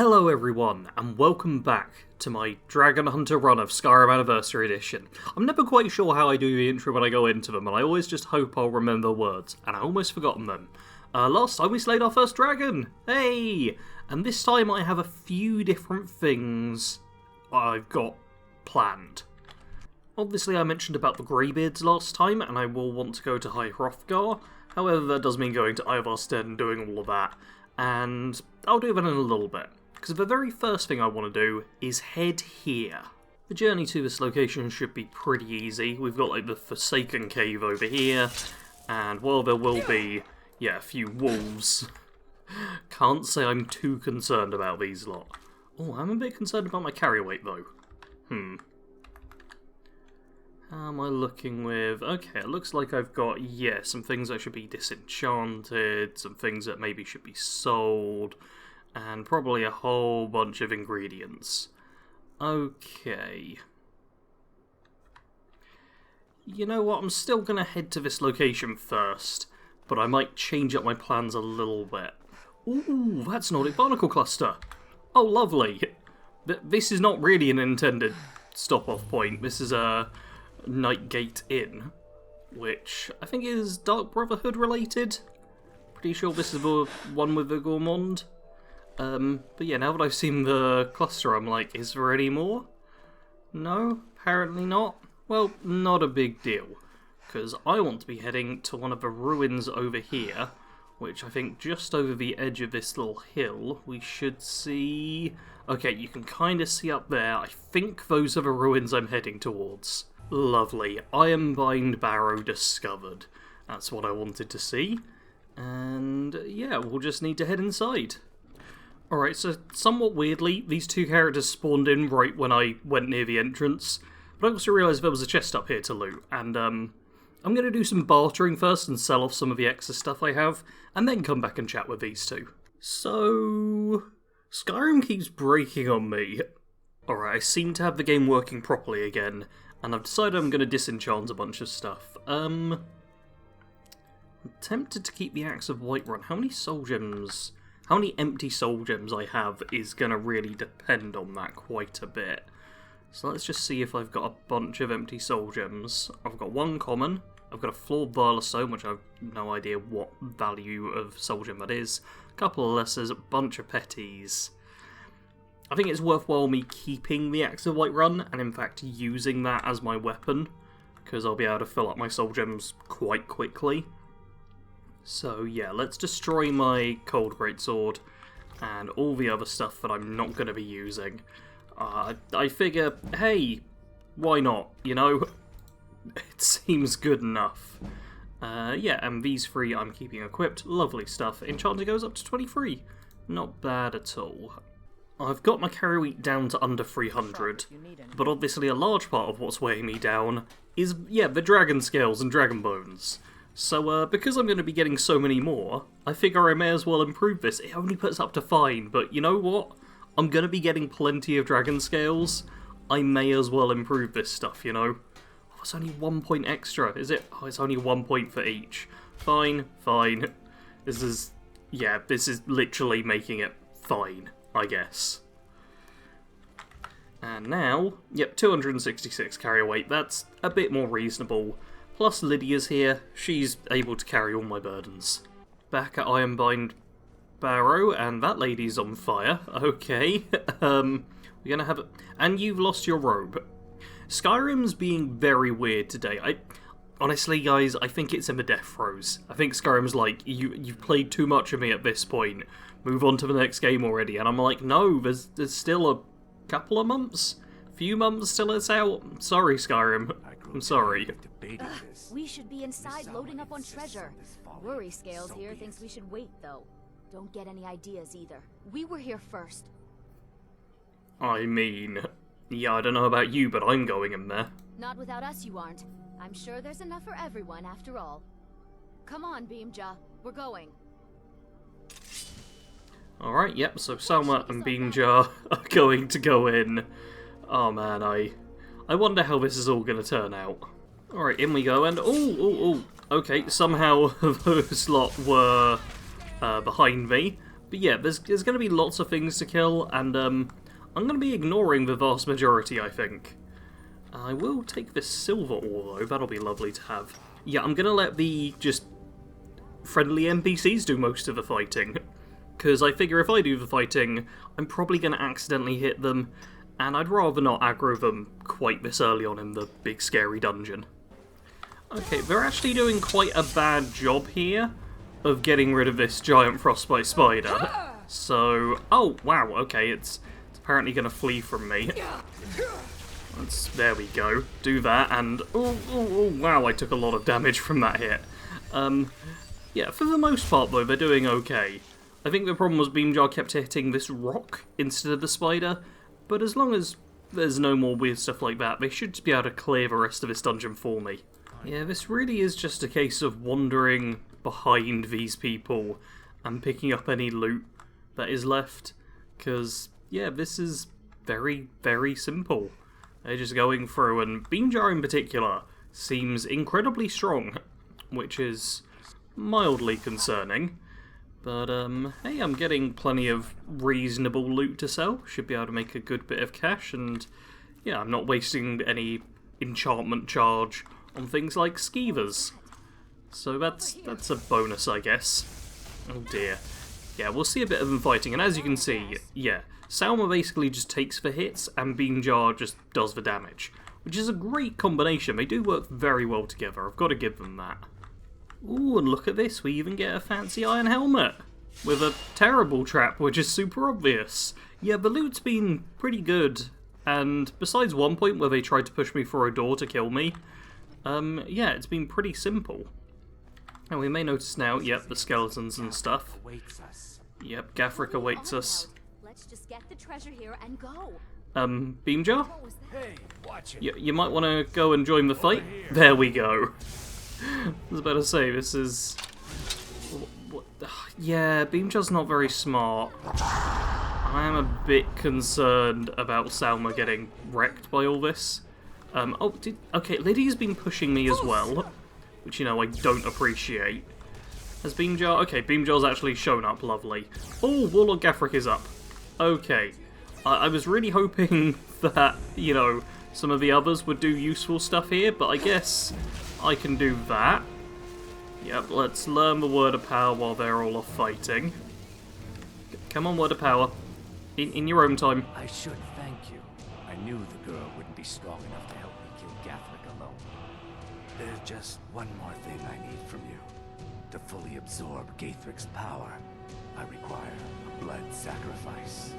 Hello everyone, and welcome back to my Dragon Hunter run of Skyrim Anniversary Edition. I'm never quite sure how I do the intro when I go into them, and I always just hope I'll remember words, and I almost forgotten them. Last time we slayed our first dragon! Hey! And this time I have a few different things I've got planned. Obviously I mentioned about the Greybeards last time, and I will want to go to High Hrothgar. However, that does mean going to Ivarstead and doing all of that, and I'll do that in a little bit. Because the very first thing I want to do is head here. The journey to this location should be pretty easy. We've got like the Forsaken Cave over here, and while there will be, a few wolves, can't say I'm too concerned about these lot. Oh, I'm a bit concerned about my carry weight though. How am I looking with... Okay, it looks like I've got, some things that should be disenchanted, some things that maybe should be sold, and probably a whole bunch of ingredients. Okay. You know what, I'm still going to head to this location first, but I might change up my plans a little bit. Ooh, that's Nordic Barnacle Cluster! Oh, lovely! This is not really an intended stop-off point. This is a Nightgate Inn, which I think is Dark Brotherhood related. Pretty sure this is the one with the Gourmand. But yeah, now that I've seen the cluster, I'm like, is there any more? No, apparently not. Well, not a big deal, because I want to be heading to one of the ruins over here, which I think just over the edge of this little hill we should see... Okay, you can kind of see up there. I think those are the ruins I'm heading towards. Lovely. Ironbind Barrow discovered. That's what I wanted to see. And yeah, we'll just need to head inside. Alright, so somewhat weirdly, these two characters spawned in right when I went near the entrance. But I also realised there was a chest up here to loot. And I'm going to do some bartering first and sell off some of the extra stuff I have. And then come back and chat with these two. So... Skyrim keeps breaking on me. Alright, I seem to have the game working properly again. And I've decided I'm going to disenchant a bunch of stuff. I'm tempted to keep the Axe of Whiterun. How many soul gems, how many empty soul gems I have is going to really depend on that quite a bit. So let's just see if I've got a bunch of empty soul gems. I've got one common. I've got a flawed Varlastone, which I have no idea what value of soul gem that is. A couple of lessers, a bunch of petties. I think it's worthwhile me keeping the Axe of Whiterun, and in fact using that as my weapon, because I'll be able to fill up my soul gems quite quickly. So yeah, let's destroy my Cold Greatsword, and all the other stuff that I'm not going to be using. I figure, hey, why not, you know? It seems good enough. And these three I'm keeping equipped. Lovely stuff. Enchanter goes up to 23. Not bad at all. I've got my carry weight down to under 300, but obviously a large part of what's weighing me down is, the dragon scales and dragon bones. So, because I'm going to be getting so many more, I figure I may as well improve this. It only puts up to fine, but you know what? I'm going to be getting plenty of dragon scales. I may as well improve this stuff, you know? Oh, it's only 1 point extra, is it? Oh, it's only 1 point for each. Fine. This is literally making it fine, I guess. And now, 266 carry weight. That's a bit more reasonable. Plus Lydia's here. She's able to carry all my burdens. Back at Ironbind Barrow, and that lady's on fire. Okay. We're gonna have... And you've lost your robe. Skyrim's being very weird today. Honestly, guys, I think it's in the death throes. I think Skyrim's like, you've played too much of me at this point. Move on to the next game already. And I'm like, no, there's still a couple of months? Few months till it's out? Sorry, Skyrim. I'm sorry. We should be inside loading up on treasure. Worry Scales here thinks we should wait, though. Don't get any ideas either. We were here first. I mean, I don't know about you, but I'm going in there. Not without us, you aren't. I'm sure there's enough for everyone, after all. Come on, Beamja. We're going. Alright, so Salma and Beamjar are going to go in. Oh man, I wonder how this is all going to turn out. Alright, in we go, and okay, somehow those lot were behind me. But yeah, there's going to be lots of things to kill, and I'm going to be ignoring the vast majority, I think. I will take this silver ore, though. That'll be lovely to have. Yeah, I'm going to let the just friendly NPCs do most of the fighting. Because I figure if I do the fighting, I'm probably going to accidentally hit them, and I'd rather not aggro them quite this early on in the big scary dungeon. Okay, they're actually doing quite a bad job here of getting rid of this giant frostbite spider. So, oh wow, okay, it's apparently going to flee from me. There we go. Do that, and oh, wow, I took a lot of damage from that hit. Yeah, for the most part though, they're doing okay. I think the problem was Beamjar kept hitting this rock instead of the spider, but as long as there's no more weird stuff like that, they should just be able to clear the rest of this dungeon for me. Yeah, this really is just a case of wandering behind these people and picking up any loot that is left, because, yeah, this is very, very simple. They're just going through, and Beamjar in particular seems incredibly strong, which is mildly concerning. But, hey, I'm getting plenty of reasonable loot to sell. Should be able to make a good bit of cash, and, yeah, I'm not wasting any enchantment charge on things like skeevers. So that's a bonus, I guess. Oh dear. Yeah, we'll see a bit of them fighting, and as you can see, yeah, Salma basically just takes the hits, and Beamjar just does the damage. Which is a great combination. They do work very well together, I've got to give them that. Ooh, and look at this, we even get a fancy iron helmet with a terrible trap, which is super obvious. Yeah, the loot's been pretty good, and besides one point where they tried to push me through a door to kill me, yeah, it's been pretty simple. And we may notice now, yep, the skeletons and stuff. Yep, Gaffrick awaits us. Let's just get the treasure here and go. Beamjar? Hey, watch it. You might want to go and join the fight. There we go. I was about to say, this is... Yeah, Beamjar's not very smart. I am a bit concerned about Salma getting wrecked by all this. Okay, Lydia's been pushing me as well, which, you know, I don't appreciate. Has Beamjar... Okay, Beamjar's actually shown up, lovely. Oh, Warlord Gaffrick is up. Okay. I was really hoping that, you know, some of the others would do useful stuff here, but I guess I can do that. Yep, let's learn the word of power while they're all off fighting. Come on, word of power. In your own time. I should thank you. I knew the girl wouldn't be strong enough to help me kill Gaffrick alone. There's just one more thing I need from you. To fully absorb Gaithrick's power, I require a blood sacrifice.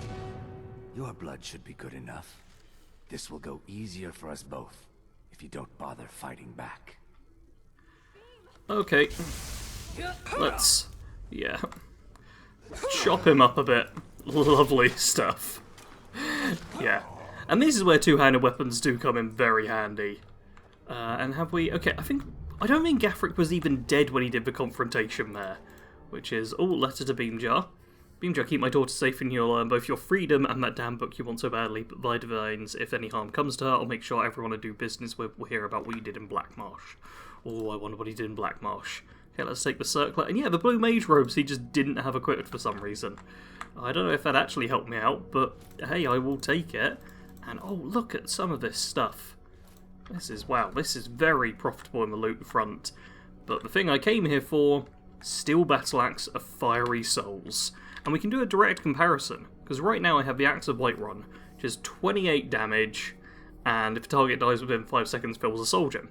Your blood should be good enough. This will go easier for us both if you don't bother fighting back. Okay. Let's... yeah. Chop him up a bit. Lovely stuff. Yeah. And this is where two-handed weapons do come in very handy. And have we... Okay, I don't think Gaffrick was even dead when he did the confrontation there. Which is... Oh, letter to Beamjar. Beamjar, keep my daughter safe and you'll earn both your freedom and that damn book you want so badly, but by divines, if any harm comes to her, I'll make sure everyone I do business with will hear about what you did in Blackmarsh. Oh, I wonder what he did in Blackmarsh. Okay, let's take the circlet. And yeah, the blue mage robes he just didn't have equipped for some reason. I don't know if that actually helped me out, but hey, I will take it. And oh, look at some of this stuff. This is, wow, this is very profitable in the loot front. But the thing I came here for, Steel Battle Axe of Fiery Souls. And we can do a direct comparison, because right now I have the Axe of Whiterun, which is 28 damage, and if the target dies within 5 seconds, fills a soul gem.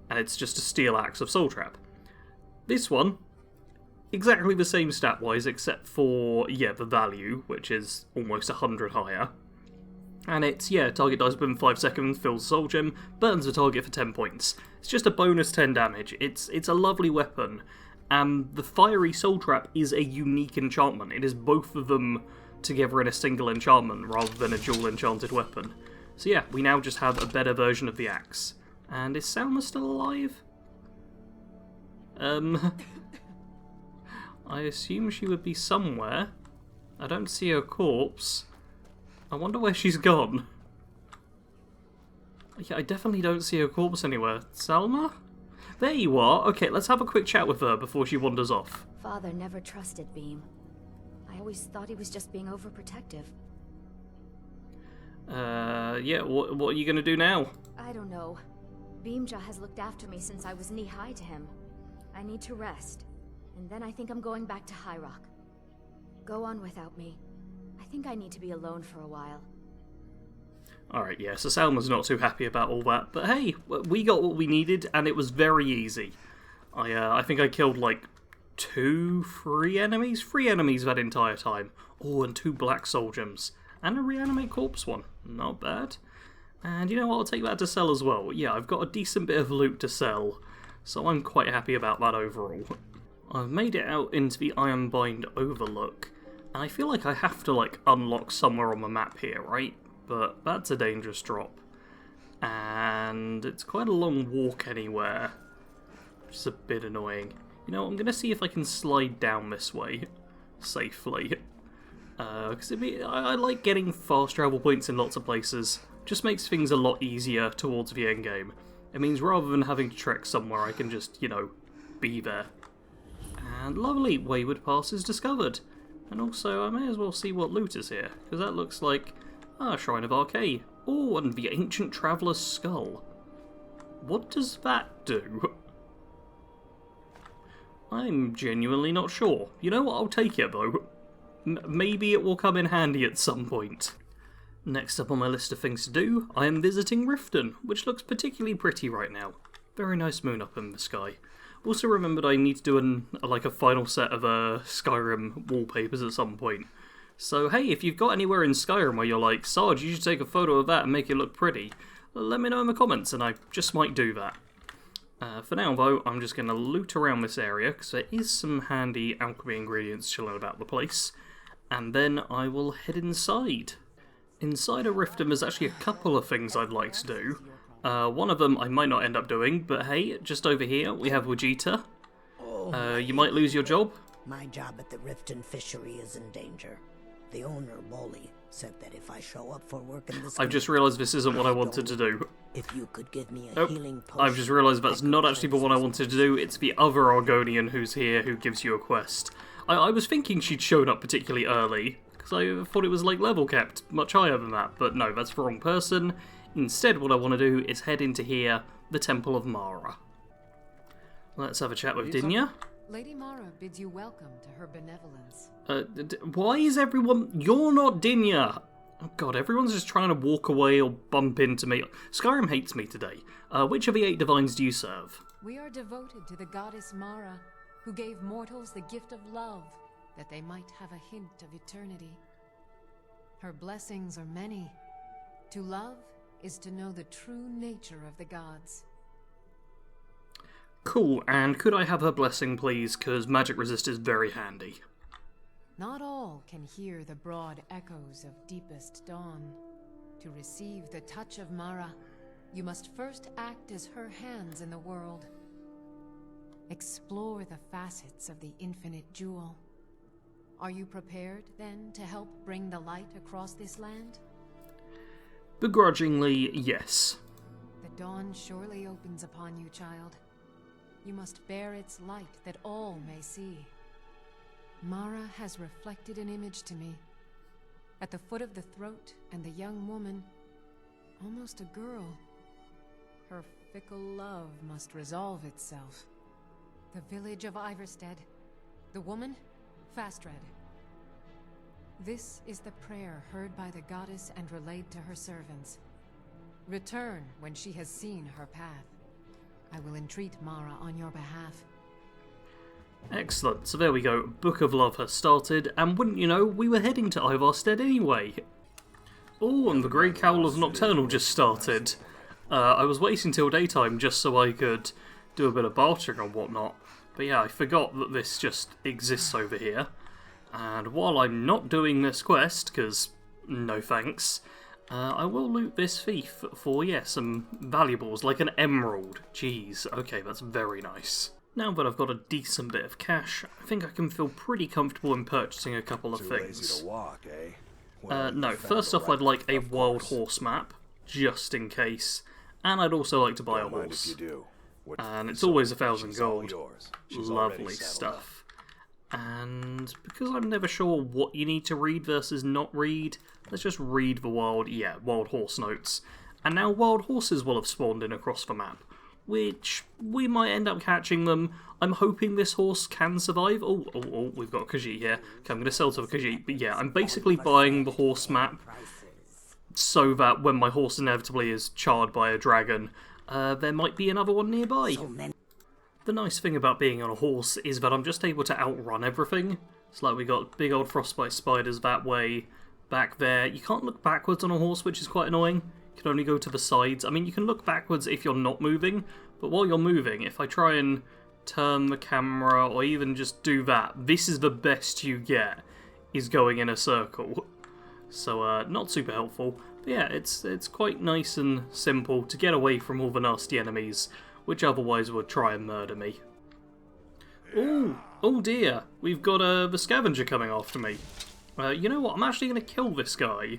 And it's just a steel axe of Soul Trap. This one, exactly the same stat-wise, except for, yeah, the value, which is almost 100 higher. And it's, yeah, target dies within 5 seconds, fills a soul gem, burns the target for 10 points. It's just a bonus 10 damage. It's a lovely weapon. And the Fiery Soul Trap is a unique enchantment. It is both of them together in a single enchantment rather than a dual enchanted weapon. So yeah, we now just have a better version of the axe. And is Salma still alive? I assume she would be somewhere. I don't see her corpse. I wonder where she's gone. Yeah, I definitely don't see her corpse anywhere. Salma? There you are. Okay, let's have a quick chat with her before she wanders off. Father never trusted Beam. I always thought he was just being overprotective. Yeah, what are you gonna do now? I don't know. Beamja has looked after me since I was knee-high to him. I need to rest, and then I think I'm going back to High Rock. Go on without me. I think I need to be alone for a while. Alright, yeah, so Salma's not too happy about all that, but hey, we got what we needed, and it was very easy. I think I killed, like, 3 enemies that entire time. Oh, and 2 black soul gems. And a reanimate corpse one. Not bad. And you know what, I'll take that to sell as well. Yeah, I've got a decent bit of loot to sell, so I'm quite happy about that overall. I've made it out into the Ironbind Overlook, and I feel like I have to, like, unlock somewhere on the map here, right? But that's a dangerous drop. And it's quite a long walk anywhere, which is a bit annoying. You know, I'm going to see if I can slide down this way safely. Because I like getting fast travel points in lots of places. Just makes things a lot easier towards the end game. It means rather than having to trek somewhere, I can just, you know, be there. And lovely, Wayward Pass is discovered. And also, I may as well see what loot is here, because that looks like Shrine of Arcade. Oh, and the Ancient Traveller's Skull. What does that do? I'm genuinely not sure. You know what, I'll take it though. Maybe it will come in handy at some point. Next up on my list of things to do, I am visiting Riften, which looks particularly pretty right now. Very nice moon up in the sky. Also remembered I need to do a final set of Skyrim wallpapers at some point. So hey, if you've got anywhere in Skyrim where you're like, Sarge, you should take a photo of that and make it look pretty, let me know in the comments and I just might do that. For now though, I'm just going to loot around this area, because there is some handy alchemy ingredients chilling about the place, and then I will head inside. Inside of Riften there's actually a couple of things I'd like to do. One of them I might not end up doing, but hey, just over here we have Vegeta. You might lose your job. My job at the Riften fishery is in danger. The owner, Wally, said that if I show up for work in this I've just realised this isn't what I wanted to do. If you could give me a healing potion, I've just realised that's not actually the one I wanted to do, it's the other Argonian who's here who gives you a quest. I was thinking she'd shown up particularly early, because I thought it was like level kept, much higher than that, but no, that's the wrong person. Instead what I want to do is head into here, the Temple of Mara. Let's have a chat with Dinya. Lady Mara bids you welcome to her benevolence. Why is everyone... You're not Dinya! Oh god, everyone's just trying to walk away or bump into me. Skyrim hates me today. Which of the 8 divines do you serve? We are devoted to the goddess Mara, who gave mortals the gift of love, that they might have a hint of eternity. Her blessings are many. To love is to know the true nature of the gods. Cool, and could I have her blessing, please? Because magic resist is very handy. Not all can hear the broad echoes of deepest dawn. To receive the touch of Mara, you must first act as her hands in the world. Explore the facets of the infinite jewel. Are you prepared, then, to help bring the light across this land? Begrudgingly, yes. The dawn surely opens upon you, child. You must bear its light that all may see. Mara has reflected an image to me. At the foot of the throat and the young woman, almost a girl. Her fickle love must resolve itself. The village of Iverstead. The woman, Fastred. This is the prayer heard by the goddess and relayed to her servants. Return when she has seen her path. I will entreat Mara on your behalf. Excellent, so there we go, Book of Love has started, and wouldn't you know, we were heading to Ivarstead anyway. Oh, and the Grey Cowl of Nocturnal just started. I was waiting till daytime just so I could do a bit of bartering and whatnot, but yeah, I forgot that this just exists over here. And while I'm not doing this quest, because no thanks, I will loot this thief for, yeah, some valuables, like an emerald. Jeez, okay, that's very nice. Now that I've got a decent bit of cash, I think I can feel pretty comfortable in purchasing a couple of things. Lazy to walk, eh? Well, No, first off I'd like a wild horse map, just in case, and I'd also like to buy a horse. If you do. And it's always 1,000 She's all gold. yours. She's already Lovely settled. stuff. And because I'm never sure what you need to read versus not read, let's just read the wild horse notes. And now wild horses will have spawned in across the map, which we might end up catching them. I'm hoping this horse can survive. Oh, we've got a Khajiit here. Okay, I'm going to sell to a Khajiit. But yeah, I'm basically buying the horse map so that when my horse inevitably is charred by a dragon, there might be another one nearby. The nice thing about being on a horse is that I'm just able to outrun everything. It's like we got big old frostbite spiders that way, back there. You can't look backwards on a horse, which is quite annoying. You can only go to the sides. I mean, you can look backwards if you're not moving, but while you're moving, if I try and turn the camera or even just do that, this is the best you get, is going in a circle. So, not super helpful. But yeah, it's quite nice and simple to get away from all the nasty enemies, which otherwise would try and murder me. Oh dear, we've got the scavenger coming after me. You know what, I'm actually going to kill this guy,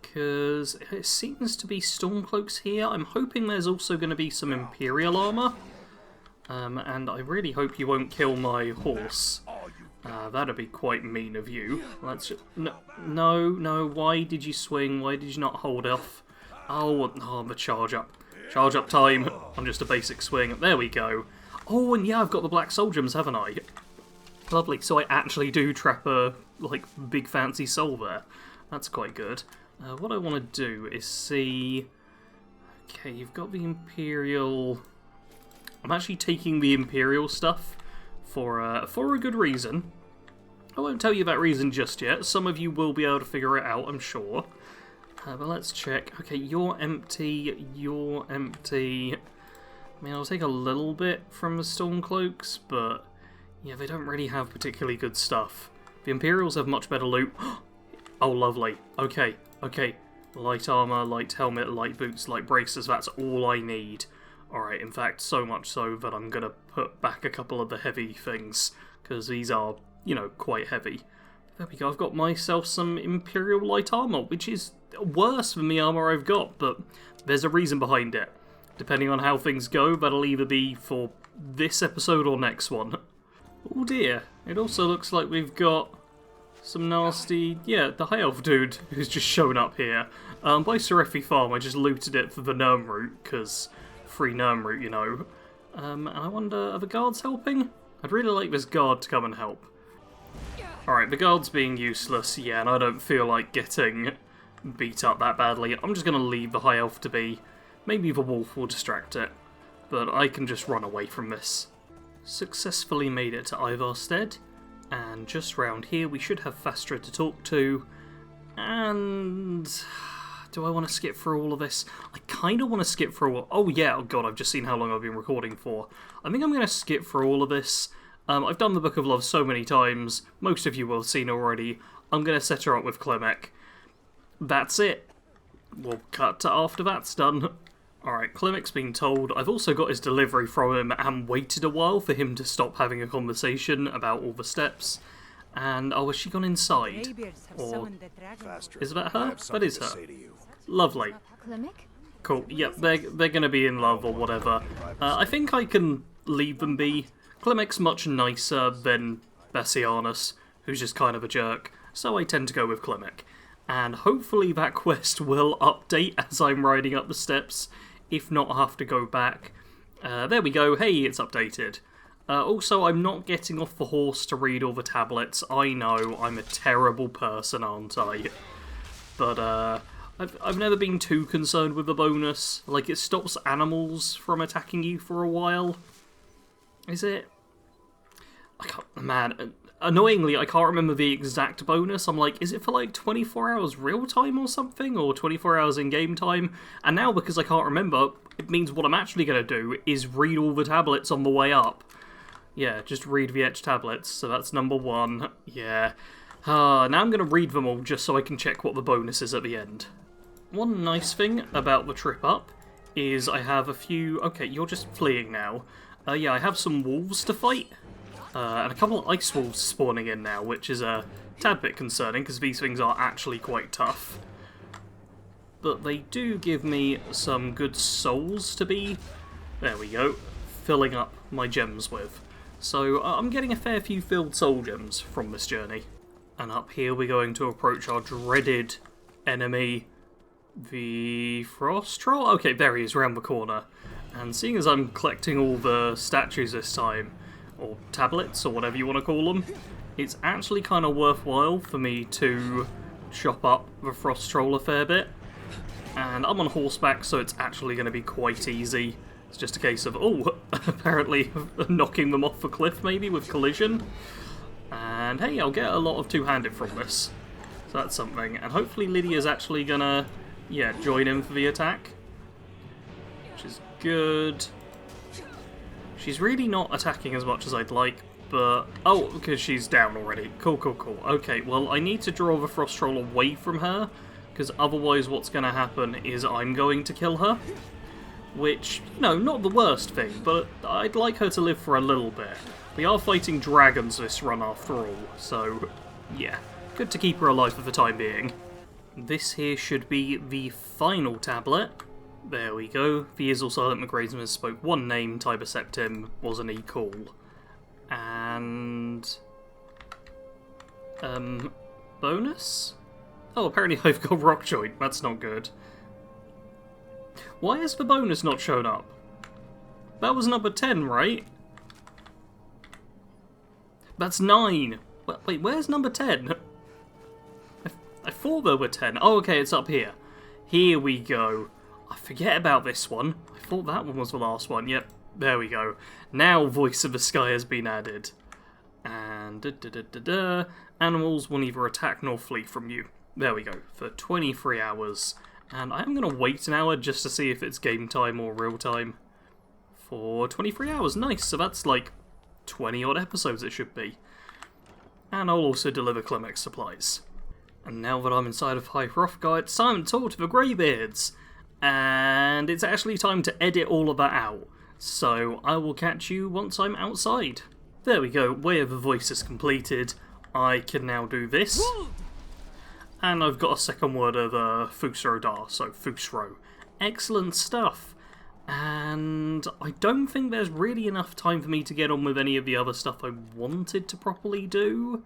because it seems to be Stormcloaks here. I'm hoping there's also going to be some Imperial armour, and I really hope you won't kill my horse. That'd be quite mean of you. Let's just... No, why did you swing? Why did you not hold off? Oh, the charge up. Charge up time. I'm just a basic swing. There we go. Oh, and yeah, I've got the black soul gems, haven't I? Lovely. So I actually do trap a, big fancy soul there. That's quite good. What I want to do is see... Okay, you've got the Imperial... I'm actually taking the Imperial stuff for a good reason. I won't tell you that reason just yet. Some of you will be able to figure it out, I'm sure. But let's check. Okay, you're empty, you're empty. I mean, I'll take a little bit from the Stormcloaks, but yeah, they don't really have particularly good stuff. The Imperials have much better loot. Oh, lovely. Okay. Light armor, light helmet, light boots, light braces, that's all I need. Alright, in fact, so much so that I'm going to put back a couple of the heavy things, because these are, quite heavy. There we go, I've got myself some Imperial light armor, which is worse than the armor I've got, but there's a reason behind it. Depending on how things go, that'll either be for this episode or next one. Oh dear, it also looks like we've got some nasty... Yeah, the High Elf dude who's just shown up here. By Serefi Farm, I just looted it for the Nerm route, because free Nerm route, And I wonder, are the guards helping? I'd really like this guard to come and help. Alright, the guard's being useless, yeah, and I don't feel like getting beat up that badly. I'm just going to leave the High Elf to be. Maybe the wolf will distract it, but I can just run away from this. Successfully made it to Ivarstead, and just round here we should have Fastra to talk to, and... Do I want to skip through all of this? I kind of want to skip through... Oh yeah, oh god, I've just seen how long I've been recording for. I think I'm going to skip through all of this. I've done the Book of Love so many times, most of you will have seen already. I'm going to set her up with Klimek. That's it. We'll cut to after that's done. Alright, Klimek's been told. I've also got his delivery from him and waited a while for him to stop having a conversation about all the steps. And, oh, has she gone inside? Or is that her? That is her. Lovely. Klimek? Cool, yep, they're going to be in love or whatever. I think I can leave them be. Klimek's much nicer than Bassianus, who's just kind of a jerk, so I tend to go with Klimek. And hopefully that quest will update as I'm riding up the steps. If not, I'll have to go back. There we go, hey, it's updated. Also, I'm not getting off the horse to read all the tablets. I know, I'm a terrible person, aren't I? But, I've never been too concerned with the bonus. Like, it stops animals from attacking you for a while. Is it? Man, annoyingly, I can't remember the exact bonus. I'm like, is it for like 24 hours real time or something? Or 24 hours in game time? And now, because I can't remember, it means what I'm actually going to do is read all the tablets on the way up. Yeah, just read the etched tablets. So that's number 1. Yeah. Now I'm going to read them all just so I can check what the bonus is at the end. One nice thing about the trip up is I have a few... Okay, you're just fleeing now. Yeah, I have some wolves to fight. And a couple of ice wolves spawning in now, which is a tad bit concerning, because these things are actually quite tough. But they do give me some good souls to be, there we go, filling up my gems with. So I'm getting a fair few filled soul gems from this journey. And up here we're going to approach our dreaded enemy, the Frost Troll. Okay, there he is, around the corner. And seeing as I'm collecting all the statues this time, or tablets, or whatever you want to call them, it's actually kind of worthwhile for me to chop up the Frost Troll a fair bit. And I'm on horseback, so it's actually going to be quite easy. It's just a case of, oh, apparently knocking them off the cliff maybe with collision. And hey, I'll get a lot of two-handed from this. So that's something. And hopefully Lydia's actually going to, yeah, join in for the attack. Which is good. She's really not attacking as much as I'd like, but... oh, because she's down already. Cool, cool, cool. Okay, well, I need to draw the Frost Troll away from her, because otherwise what's going to happen is I'm going to kill her. Which, you know, not the worst thing, but I'd like her to live for a little bit. We are fighting dragons this run after all, so yeah, good to keep her alive for the time being. This here should be the final tablet. There we go. The Izzle Silent McGrazeman spoke one name, Tiber Septim, wasn't he cool? And... bonus? Oh, apparently I've got Rock Joint, that's not good. Why has the bonus not shown up? That was number 10, right? That's 9. Wait, where's number 10? I thought there were 10. Oh, okay, it's up here. Here we go. I forget about this one. I thought that one was the last one. Yep, there we go. Now Voice of the Sky has been added. And animals will neither attack nor flee from you. There we go, for 23 hours. And I am going to wait an hour just to see if it's game time or real time. For 23 hours, nice. So that's like 20 odd episodes it should be. And I'll also deliver Climax supplies. And now that I'm inside of High Hrothgar, it's time to talk to the Greybeards. And it's actually time to edit all of that out. So I will catch you once I'm outside. There we go, Way of the Voice is completed. I can now do this. And I've got a second word of Fusro Dar, so Fusro. Excellent stuff. And I don't think there's really enough time for me to get on with any of the other stuff I wanted to properly do.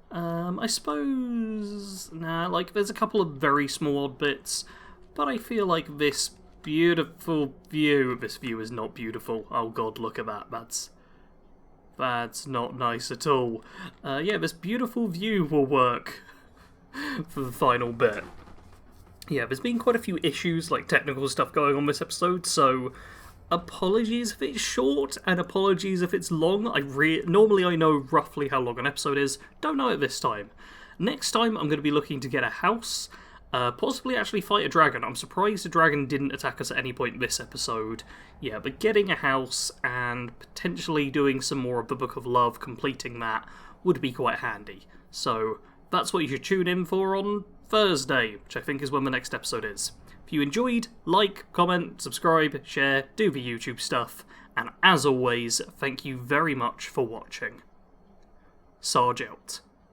I suppose... nah, like, there's a couple of very small odd bits, but I feel like this beautiful view... this view is not beautiful. Oh god, look at that. That's not nice at all. Yeah, this beautiful view will work for the final bit. Yeah, there's been quite a few issues, like technical stuff going on this episode, so apologies if it's short, and apologies if it's long. Normally I know roughly how long an episode is, don't know it this time. Next time I'm going to be looking to get a house, possibly actually fight a dragon. I'm surprised the dragon didn't attack us at any point this episode. Yeah, but getting a house and potentially doing some more of the Book of Love, completing that, would be quite handy. So that's what you should tune in for on Thursday, which I think is when the next episode is. If you enjoyed, like, comment, subscribe, share, do the YouTube stuff, and as always, thank you very much for watching. Sarge out.